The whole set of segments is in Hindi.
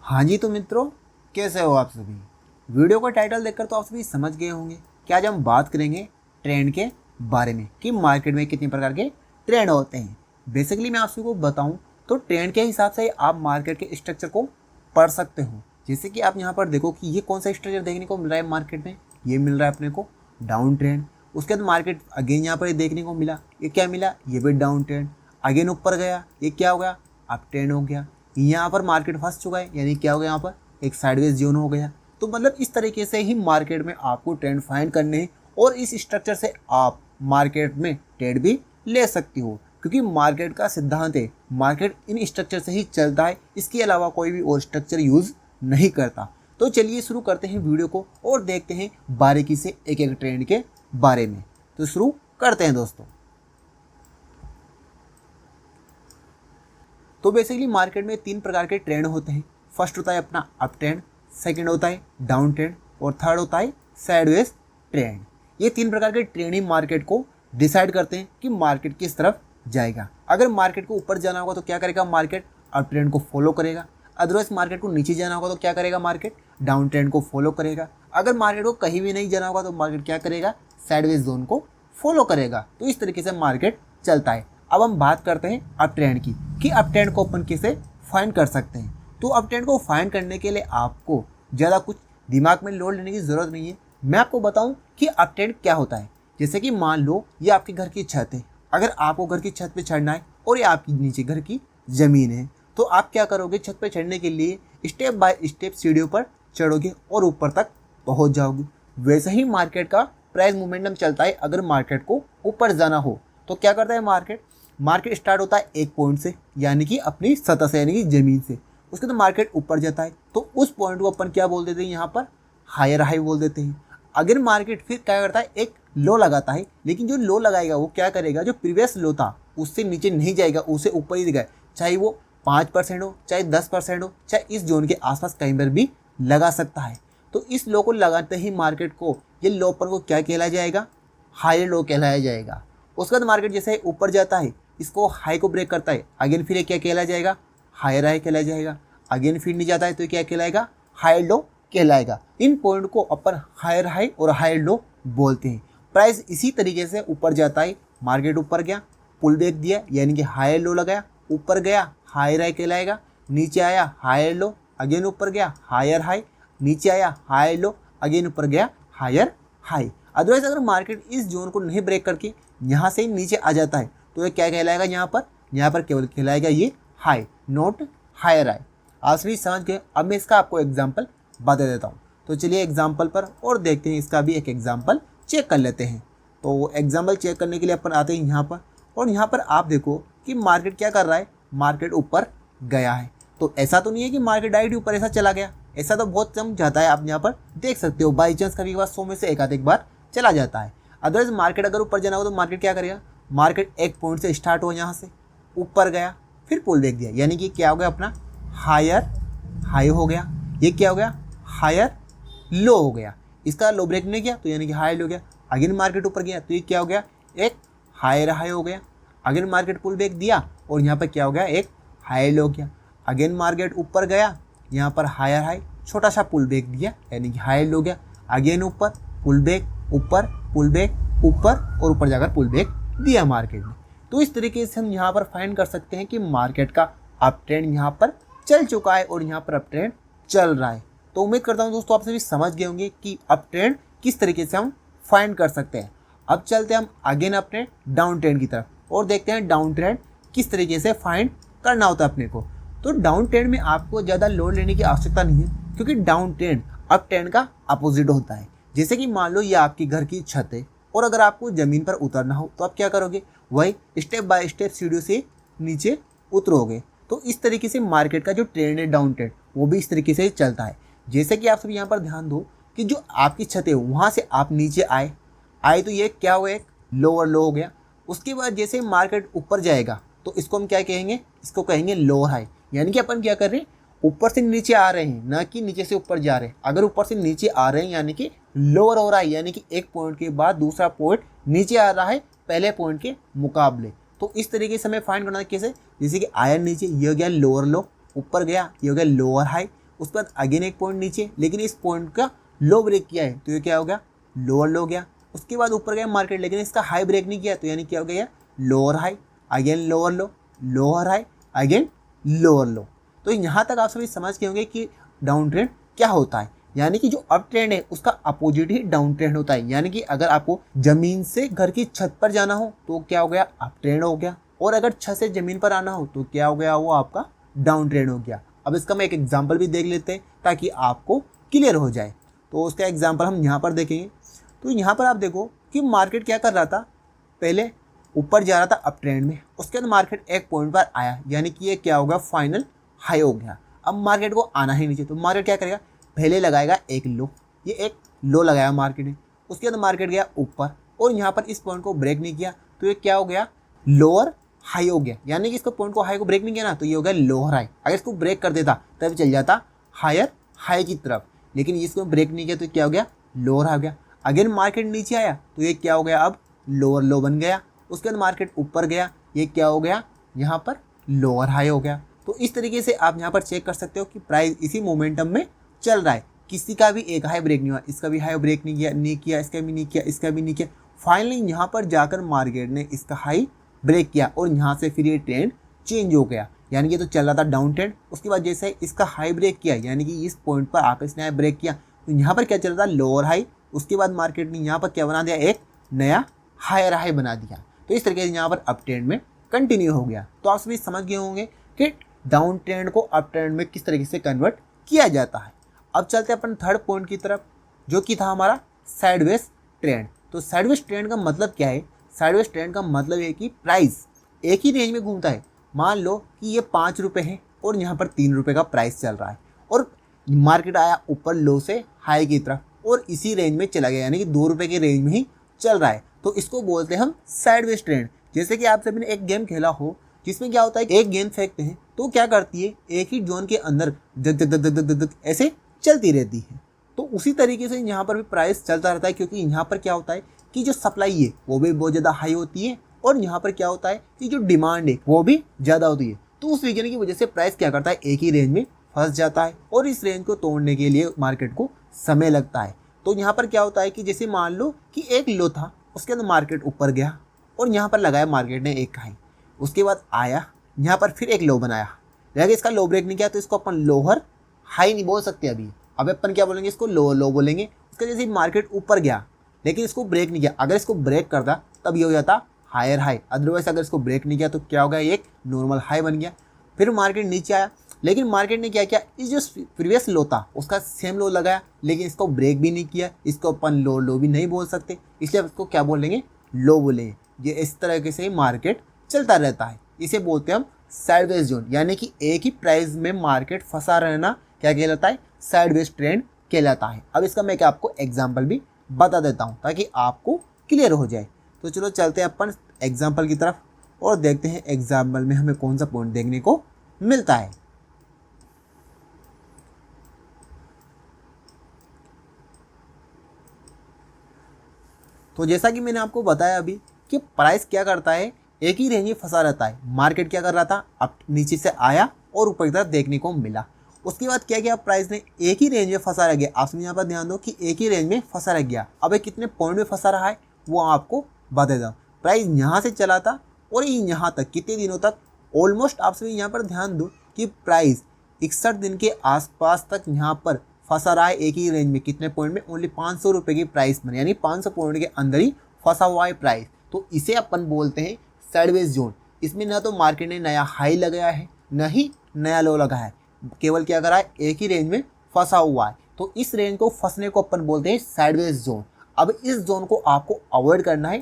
हाँ जी, तो मित्रों, कैसे हो आप सभी। वीडियो का टाइटल देखकर तो आप सभी समझ गए होंगे कि आज हम बात करेंगे ट्रेंड के बारे में कि मार्केट में कितने प्रकार के ट्रेंड होते हैं। बेसिकली मैं आप सभी को बताऊं तो ट्रेंड के हिसाब से आप मार्केट के स्ट्रक्चर को पढ़ सकते हो। जैसे कि आप यहाँ पर देखो कि ये कौन सा स्ट्रक्चर देखने को मिल रहा है मार्केट में, ये मिल रहा है अपने को डाउन ट्रेंड। उसके बाद मार्केट अगेन यहाँ पर देखने को मिला, ये क्या मिला, ये भी डाउन ट्रेंड। अगेन ऊपर गया, ये क्या हो गया, अप ट्रेंड हो गया। यहाँ पर मार्केट फंस चुका है, यानी क्या हो गया, यहाँ पर एक साइडवेज जोन हो गया। तो मतलब इस तरीके से ही मार्केट में आपको ट्रेंड फाइंड करने हैं और इस स्ट्रक्चर से आप मार्केट में ट्रेड भी ले सकती हो, क्योंकि मार्केट का सिद्धांत है मार्केट इन स्ट्रक्चर से ही चलता है, इसके अलावा कोई भी और स्ट्रक्चर यूज़ नहीं करता। तो चलिए शुरू करते हैं वीडियो को और देखते हैं बारीकी से एक एक ट्रेंड के बारे में। तो शुरू करते हैं दोस्तों। तो बेसिकली मार्केट में तीन प्रकार के ट्रेंड होते हैं। फर्स्ट होता है अपना अप ट्रेंड, सेकंड होता है डाउन ट्रेंड और थर्ड होता है साइडवेज ट्रेंड। ये तीन प्रकार के ट्रेंड ही मार्केट को डिसाइड करते हैं कि मार्केट किस तरफ जाएगा। अगर मार्केट को ऊपर जाना होगा तो क्या करेगा, मार्केट अप ट्रेंड को फॉलो करेगा। अदरवाइज मार्केट को नीचे जाना होगा तो क्या करेगा, मार्केट डाउन ट्रेंड को फॉलो करेगा। अगर मार्केट को कहीं भी नहीं जाना होगा तो मार्केट क्या करेगा, साइडवेज जोन को फॉलो करेगा। तो इस तरीके से मार्केट चलता है। अब हम बात करते हैं अप ट्रेंड की कि अप ट्रेंड को अपन कैसे फाइंड कर सकते हैं। तो अप ट्रेंड को फाइंड करने के लिए आपको ज़्यादा कुछ दिमाग में लोड लेने की ज़रूरत नहीं है। मैं आपको बताऊं कि अप ट्रेंड क्या होता है। जैसे कि मान लो ये आपके घर की छत है, अगर आपको घर की छत पे चढ़ना है और ये आपकी नीचे घर की ज़मीन है, तो आप क्या करोगे, छत पे चढ़ने के लिए स्टेप बाय स्टेप सीढ़ियों पर चढ़ोगे और ऊपर तक पहुँच जाओगे। वैसे ही मार्केट का प्राइस मोमेंटम चलता है। अगर मार्केट को ऊपर जाना हो तो क्या करता है, मार्केट स्टार्ट होता है एक पॉइंट से, यानी कि अपनी सतह से, यानी कि ज़मीन से। उसके बाद मार्केट ऊपर जाता है तो उस पॉइंट को अपन क्या बोल देते हैं, यहाँ पर हायर हाई बोल देते हैं। अगर मार्केट फिर क्या करता है, एक लो लगाता है, लेकिन जो लो लगाएगा वो क्या करेगा, जो प्रीवियस लो था उससे नीचे नहीं जाएगा, उससे ऊपर ही जाएगा। चाहे वो 5% हो, चाहे 10% हो, चाहे इस जोन के आसपास कहीं पर भी लगा सकता है। तो इस लो को लगाते ही मार्केट को, ये लो पर को क्या कहलाया जाएगा, हायर लो कहलाया जाएगा। उसके बाद मार्केट जैसे ऊपर जाता है, इसको हाई को ब्रेक करता है, अगेन फिर क्या कहलाया जाएगा, हायर हाई कहलाया जाएगा। अगेन फिर नहीं जाता है तो क्या कहलाएगा, हायर लो कहलाएगा। इन पॉइंट को अपन हायर हाई और हायर लो बोलते हैं। प्राइस इसी तरीके से ऊपर जाता है, मार्केट ऊपर गया, पुल बैक दिया, यानी कि हायर लो लगाया, ऊपर गया हायर हाई कहलाएगा, नीचे आया हायर लो, अगेन ऊपर गया हायर हाई, नीचे आया हायर लो, अगेन ऊपर गया हायर हाई। अदरवाइज अगर मार्केट इस जोन को नहीं ब्रेक करके यहाँ से नीचे आ जाता है तो ये क्या कहलाएगा, यहाँ पर केवल कहलाएगा ये हाई, नॉट हायर हाई। आप सभी समझ गए। अब मैं इसका आपको एग्जांपल बता देता हूँ। तो चलिए एग्जांपल पर और देखते हैं, इसका भी एक एग्जांपल चेक कर लेते हैं। तो एग्जांपल चेक करने के लिए अपन आते हैं यहाँ पर, और यहाँ पर आप देखो कि मार्केट क्या कर रहा है, मार्केट ऊपर गया है। तो ऐसा तो नहीं है कि मार्केट डायरेक्ट ऊपर ऐसा चला गया, ऐसा तो बहुत कम जाता है। आप यहाँ पर देख सकते हो, बाई चांस कभी बार 100 में से एक बार चला जाता है। अदरवाइज मार्केट अगर ऊपर जाना हो तो मार्केट क्या करेगा, मार्केट एक पॉइंट से स्टार्ट हो, यहाँ से ऊपर गया, फिर पुल बैक दिया, यानी कि क्या हो गया, अपना हायर हाई हो गया। ये क्या हो गया, हायर लो हो गया। इसका लो ब्रेक नहीं किया तो यानी कि हायर हो गया। अगेन मार्केट ऊपर गया तो ये क्या हो गया, एक हायर हाई हो गया। अगेन मार्केट पुल बैक दिया और यहाँ पर क्या हो गया, एक हायर लो हो गया। अगेन मार्केट ऊपर गया, यहाँ पर हायर हाई, छोटा सा पुल बैक दिया, यानी कि हायर लो गया। अगेन ऊपर पुल बैक, ऊपर पुल बैक, ऊपर और ऊपर जाकर पुल बैक दिया मार्केट ने। तो इस तरीके से हम यहाँ पर फाइंड कर सकते हैं कि मार्केट का अप ट्रेंड यहाँ पर चल चुका है और यहाँ पर अप ट्रेंड चल रहा है। तो उम्मीद करता हूँ दोस्तों आप सभी समझ गए होंगे कि अप ट्रेंड किस तरीके से हम फाइंड कर सकते हैं। अब चलते हैं हम अगेन अपने डाउन ट्रेंड की तरफ और देखते हैं डाउन ट्रेंड किस तरीके से फाइंड करना होता है अपने को। तो डाउन ट्रेंड में आपको ज़्यादा लोड लेने की आवश्यकता नहीं है, क्योंकि डाउन ट्रेंड अप ट्रेंड का अपोजिट होता है। जैसे कि मान लो ये आपकी घर की छत है और अगर आपको ज़मीन पर उतरना हो तो आप क्या करोगे, वही स्टेप बाय स्टेप सीढ़ियों से नीचे उतरोगे। तो इस तरीके से मार्केट का जो ट्रेंड है डाउन ट्रेंड, वो भी इस तरीके से चलता है। जैसे कि आप सब यहाँ पर ध्यान दो कि जो आपकी छत है वहाँ से आप नीचे आए तो ये क्या हुआ, एक लोअर लो हो गया। उसके बाद जैसे मार्केट ऊपर जाएगा तो इसको हम क्या कहेंगे, इसको कहेंगे लोअर हाई। यानी कि अपन क्या कर रहे हैं, ऊपर से नीचे आ रहे हैं, ना कि नीचे से ऊपर जा रहे हैं। अगर ऊपर से नीचे आ रहे हैं यानी कि लोअर हो रहा है, यानी कि एक पॉइंट के बाद दूसरा पॉइंट नीचे आ रहा है पहले पॉइंट के मुकाबले। तो इस तरीके से हमें फाइंड करना है कैसे, जैसे कि आया नीचे, ये हो गया लोअर लो, ऊपर गया ये हो गया लोअर हाई, उसके बाद अगेन एक पॉइंट नीचे, लेकिन इस पॉइंट का लो ब्रेक किया है तो ये क्या हो गया, लोअर लो गया। उसके बाद ऊपर गया मार्केट, लेकिन इसका हाई ब्रेक नहीं किया तो यानी क्या हो गया, लोअर हाई, अगेन लोअर लो, लोअर हाई, अगेन लोअर लो। तो यहाँ तक आप सभी समझ गए होंगे कि डाउन ट्रेंड क्या होता है। यानी कि जो अप ट्रेंड है उसका अपोजिट ही डाउन ट्रेंड होता है। यानी कि अगर आपको जमीन से घर की छत पर जाना हो तो क्या हो गया, अप ट्रेंड हो गया, और अगर छत से जमीन पर आना हो तो क्या हो गया, वो आपका डाउन ट्रेंड हो गया। अब इसका मैं एक एग्जाम्पल भी देख लेते हैं ताकि आपको क्लियर हो जाए। तो उसका एग्जाम्पल हम यहाँ पर देखेंगे। तो यहाँ पर आप देखो कि मार्केट क्या कर रहा था, पहले ऊपर जा रहा था अप ट्रेंड में, उसके बाद मार्केट एक पॉइंट पर आया, यानी कि ये क्या होगा, फाइनल हाई हो गया। अब मार्केट को आना ही नीचे, तो मार्केट क्या करेगा, पहले लगाएगा एक लो, ये एक लो लगाया मार्केट ने, उसके बाद मार्केट गया ऊपर और यहाँ पर इस पॉइंट को ब्रेक नहीं किया तो ये क्या हो गया, लोअर हाई हो गया। यानी कि इसको पॉइंट को हाई को ब्रेक नहीं किया ना तो ये हो गया लोअर हाई। अगर इसको ब्रेक कर देता तब चल जाता हायर हाई की तरफ, लेकिन इसको ब्रेक नहीं किया तो क्या हो गया, लोअर आ गया। अगेन मार्केट नीचे आया तो ये क्या हो गया, अब लोअर लो बन गया। उसके बाद मार्केट ऊपर गया, ये क्या हो गया, यहाँ पर लोअर हाई हो गया। तो इस तरीके से आप यहाँ पर चेक कर सकते हो कि प्राइस इसी मोमेंटम में चल रहा है। किसी का भी एक हाई ब्रेक नहीं हुआ, इसका भी हाई ब्रेक नहीं किया, इसका भी नहीं किया, इसका भी नहीं किया। फाइनली यहाँ पर जाकर मार्केट ने इसका हाई ब्रेक किया और यहाँ से फिर ये ट्रेंड चेंज हो गया। यानी कि तो चल रहा था डाउन ट्रेंड, उसके बाद जैसे इसका हाई ब्रेक किया, यानी कि इस पॉइंट पर आकर इसने हाई ब्रेक किया तो यहाँ पर क्या चल रहा था, लोअर हाई। उसके बाद मार्केट ने यहाँ पर क्या बना दिया, एक नया हायर हाई बना दिया। तो इस तरीके से यहाँ पर अप ट्रेंड में कंटिन्यू हो गया। तो आप सभी समझ गए होंगे कि डाउन ट्रेंड को अप ट्रेंड में किस तरीके से कन्वर्ट किया जाता है। अब चलते हैं अपन थर्ड पॉइंट की तरफ, जो कि था हमारा साइडवेज ट्रेंड। तो साइडवेज ट्रेंड का मतलब क्या है, साइडवेज ट्रेंड का मतलब है कि प्राइस एक ही रेंज में घूमता है। मान लो कि ये 5 रुपये है और यहाँ पर 3 रुपये का प्राइस चल रहा है और मार्केट आया ऊपर लो से हाई की तरफ और इसी रेंज में चला गया, यानी कि 2 रुपये के रेंज में ही चल रहा है। तो इसको बोलते हैं हम साइडवेज ट्रेंड। जैसे कि आप सभी ने एक गेम खेला हो जिसमें क्या होता है, एक गेंद फेंकते हैं तो क्या करती है, एक ही जोन के अंदर दक दक दक दक दक ऐसे चलती रहती है। तो उसी तरीके से यहाँ पर भी प्राइस चलता रहता है, क्योंकि यहाँ पर क्या होता है कि जो सप्लाई है वो भी बहुत ज़्यादा हाई होती है और यहाँ पर क्या होता है कि जो डिमांड है वो भी ज़्यादा होती है। तो उस रीजन की वजह से प्राइस क्या करता है, एक ही रेंज में फंस जाता है और इस रेंज को तोड़ने के लिए मार्केट को समय लगता है। तो यहाँ पर क्या होता है कि जैसे मान लो कि एक लो था, उसके अंदर मार्केट ऊपर गया और यहाँ पर लगाया मार्केट ने एक हाई, उसके बाद आया यहाँ पर फिर एक लो बनाया, लेकिन इसका लो ब्रेक नहीं किया तो इसको अपन लोअर हाई नहीं बोल सकते अभी। अब अपन क्या बोलेंगे, इसको लोअर लो बोलेंगे। उसका जैसे मार्केट ऊपर गया लेकिन इसको ब्रेक नहीं किया, अगर इसको ब्रेक करता तब ये हो जाता हायर हाई, अदरवाइज अगर इसको ब्रेक नहीं किया तो क्या हो गया, एक नॉर्मल हाई बन गया। फिर मार्केट नीचे आया लेकिन मार्केट ने क्या किया, इस जो प्रीवियस लो था उसका सेम लो लगाया लेकिन इसको ब्रेक भी नहीं किया, इसको अपन लो भी नहीं बोल सकते, इसलिए इसको क्या बोलेंगे, लो बोलेंगे। ये इस तरीके से मार्केट चलता रहता है, इसे बोलते हैं हम साइडवेज जोन। यानी कि एक ही प्राइस में मार्केट फंसा रहना क्या कहलाता है, साइडवेज ट्रेंड कहलाता है। अब इसका मैं क्या आपको एग्जांपल भी बता देता हूं ताकि आपको क्लियर हो जाए। तो चलो चलते हैं अपन एग्जांपल की तरफ और देखते हैं एग्जांपल में हमें कौन सा पॉइंट देखने को मिलता है। तो जैसा कि मैंने आपको बताया अभी कि प्राइस क्या करता है, एक ही रेंज में फंसा रहता है। मार्केट क्या कर रहा था, अब नीचे से आया और ऊपर की तरफ देखने को मिला। उसके बाद क्या किया, प्राइस ने एक ही रेंज में फंसा रह गया। आप यहाँ पर ध्यान दो कि एक ही रेंज में फंसा रह गया। अब ये कितने पॉइंट में फंसा रहा है वो आपको बता देता हूँ। प्राइस यहाँ से चला था और यहाँ तक कितने दिनों तक, ऑलमोस्ट आप सभी यहाँ पर ध्यान दो कि प्राइस 61 दिन के आसपास तक यहाँ पर फंसा रहा है एक ही रेंज में। कितने पॉइंट में, ओनली 500 रुपये की प्राइस में, यानी 500 पॉइंट के अंदर ही फंसा हुआ है प्राइस। तो इसे अपन बोलते हैं साइडवेज जोन। इसमें ना तो मार्केट ने नया हाई लगाया है न ही नया लो लगाया है, केवल क्या करा है, एक ही रेंज में फंसा हुआ है। तो इस रेंज को फंसने को अपन बोलते हैं साइडवेज जोन। अब इस जोन को आपको अवॉइड करना है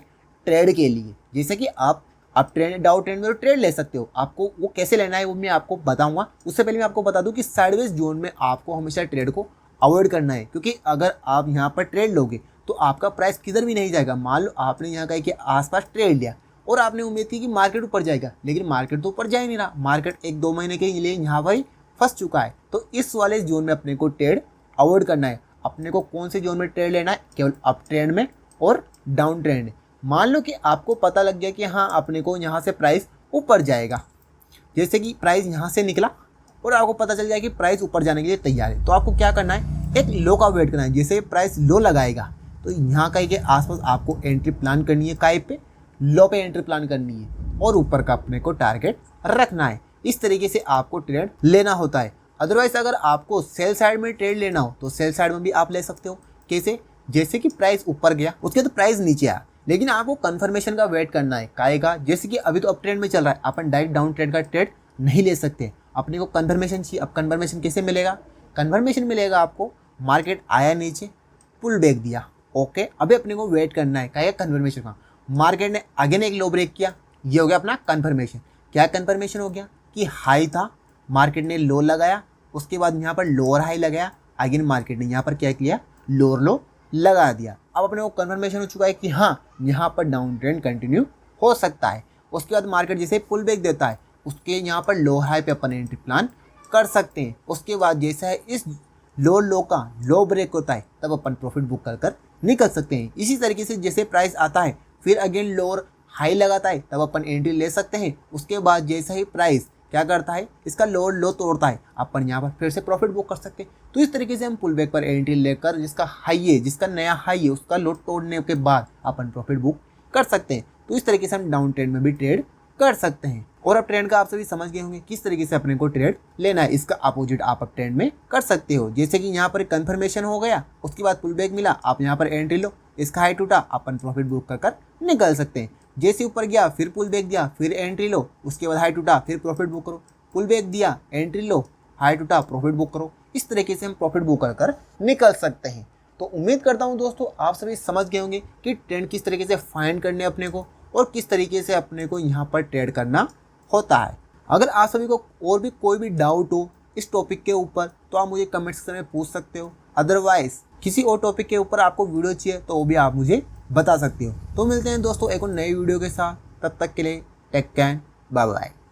ट्रेड के लिए। जैसे कि आप ट्रेंड डाउन ट्रेंड में ट्रेड ले सकते हो, आपको वो कैसे लेना है वो मैं आपको बताऊंगा। उससे पहले मैं आपको बता दूं कि साइडवेज जोन में आपको हमेशा ट्रेड को अवॉइड करना है, क्योंकि अगर आप यहाँ पर ट्रेड लोगे तो आपका प्राइस किधर भी नहीं जाएगा। मान लो आपने यहाँ कहीं के आसपास ट्रेड लिया और आपने उम्मीद की कि मार्केट ऊपर जाएगा, लेकिन मार्केट तो ऊपर जा ही नहीं रहा, मार्केट 1-2 महीने के लिए यहाँ पर ही फंस चुका है। तो इस वाले जोन में अपने को ट्रेड अवॉइड करना है। अपने को कौन से जोन में ट्रेड लेना है, केवल अप ट्रेंड में और डाउन ट्रेंड। मान लो कि आपको पता लग गया कि हाँ अपने को यहाँ से प्राइस ऊपर जाएगा, जैसे कि प्राइस यहाँ से निकला और आपको पता चल जाए कि प्राइस ऊपर जाने के लिए तैयार है, तो आपको क्या करना है, एक लो का वेट करना है। जैसे प्राइस लो लगाएगा तो यहाँ कहीं के आसपास आपको एंट्री प्लान करनी है, काय पे, लो पे एंट्री प्लान करनी है और ऊपर का अपने को टारगेट रखना है। इस तरीके से आपको ट्रेड लेना होता है। अदरवाइज अगर आपको सेल साइड में ट्रेड लेना हो तो सेल साइड में भी आप ले सकते हो। कैसे, जैसे कि प्राइस ऊपर गया उसके बाद प्राइस नीचे आया, लेकिन आपको कंफर्मेशन का वेट करना है, काय का, जैसे कि अभी तो अप ट्रेंड में चल रहा है, अपन डायरेक्ट डाउन ट्रेंड का ट्रेड नहीं ले सकते, अपने को कंफर्मेशन चाहिए। अब कंफर्मेशन कैसे मिलेगा, कंफर्मेशन मिलेगा आपको, मार्केट आया नीचे, पुल बैक दिया, ओके, अभी अपने को वेट करना है, क्या, कंफर्मेशन का। मार्केट ने अगेन एक लो ब्रेक किया, ये हो गया अपना कंफर्मेशन। क्या कंफर्मेशन हो गया कि हाई था, मार्केट ने लो लगाया, उसके बाद यहाँ पर लोअर हाई लगाया, अगेन मार्केट ने यहाँ पर क्या किया, लोअर लो लगा दिया। अब अपने को कंफर्मेशन हो चुका है कि हाँ यहाँ पर डाउन ट्रेंड कंटिन्यू हो सकता है। उसके बाद मार्केट जैसे पुल बैक देता है, उसके यहाँ पर लो हाई पे अपन एंट्री प्लान कर सकते हैं। उसके बाद जैसा है इस लो का लो ब्रेक होता है, तब अपन प्रॉफिट बुक कर निकल सकते हैं। इसी तरीके से जैसे प्राइस आता है फिर अगेन लोअर हाई लगाता है, तब अपन एंट्री ले सकते हैं। उसके बाद जैसा ही प्राइस क्या करता है, इसका लोअर लो तोड़ता है, अपन यहाँ पर फिर से प्रॉफिट बुक कर सकते हैं। तो इस तरीके से हम पुल बैक पर एंट्री लेकर जिसका हाई है, जिसका नया हाई है, उसका लो तोड़ने के बाद अपन प्रॉफिट बुक कर सकते हैं। तो इस तरीके से हम डाउन ट्रेंड में भी ट्रेड कर सकते हैं। और अब ट्रेंड का आप सभी समझ गए होंगे किस तरीके से अपने को ट्रेड लेना है। इसका अपोजिट आप अब ट्रेंड में कर सकते हो, जैसे कि यहाँ पर कंफर्मेशन हो गया, उसके बाद पुल बैक मिला, आप यहाँ पर एंट्री लो, इसका हाई टूटा, अपन प्रॉफिट बुक कर निकल सकते हैं। जैसे ऊपर गया फिर पुल बैक दिया, फिर एंट्री लो, उसके बाद हाई टूटा, फिर प्रॉफिट बुक करो, पुल बैक दिया, एंट्री लो, हाई टूटा, प्रॉफिट बुक करो। इस तरीके से हम प्रॉफिट बुक कर निकल सकते हैं। तो उम्मीद करता हूँ दोस्तों आप सभी समझ गए होंगे कि ट्रेंड किस तरीके से फाइंड करने अपने को और किस तरीके से अपने को यहाँ पर ट्रेड करना होता है। अगर आप सभी को और भी कोई भी डाउट हो इस टॉपिक के ऊपर तो आप मुझे कमेंट सेक्शन में पूछ सकते हो। अदरवाइज किसी और टॉपिक के ऊपर आपको वीडियो चाहिए तो वो भी आप मुझे बता सकते हो। तो मिलते हैं दोस्तों एक और नई वीडियो के साथ, तब तक के लिए टेक केयर, बाय बाय।